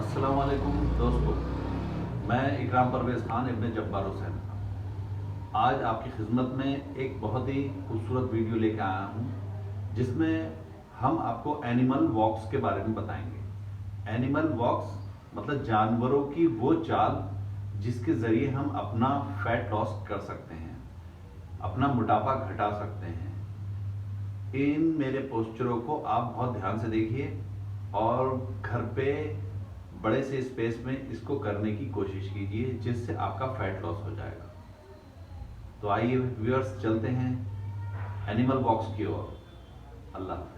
अस्सलाम वालेकुम दोस्तों, मैं इकराम परवेज़ खान इब्न जब्बार हुसैन आज आपकी खिदमत में एक बहुत ही खूबसूरत वीडियो लेकर आया हूँ, जिसमें हम आपको एनिमल वॉक्स के बारे में बताएंगे। एनिमल वॉक्स मतलब जानवरों की वो चाल जिसके ज़रिए हम अपना फैट लॉस कर सकते हैं, अपना मोटापा घटा सकते हैं। इन मेरे पोस्चरों को आप बहुत ध्यान से देखिए और घर पे बड़े से स्पेस में इसको करने की कोशिश कीजिए, जिससे आपका फैट लॉस हो जाएगा। तो आइए व्यूअर्स, चलते हैं एनिमल वॉक्स की ओर। अल्लाह हाफिज़।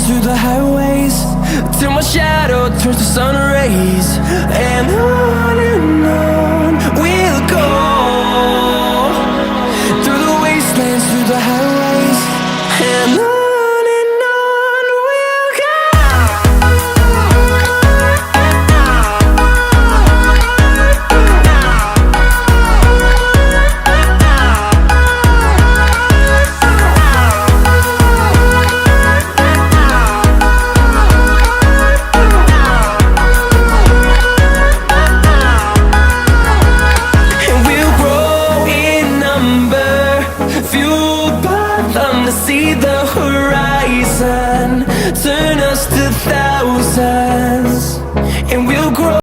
Through the highways, till my shadow turns to sun rays, and on we'll go. Through the wastelands, through the highways, and on we'll go. See the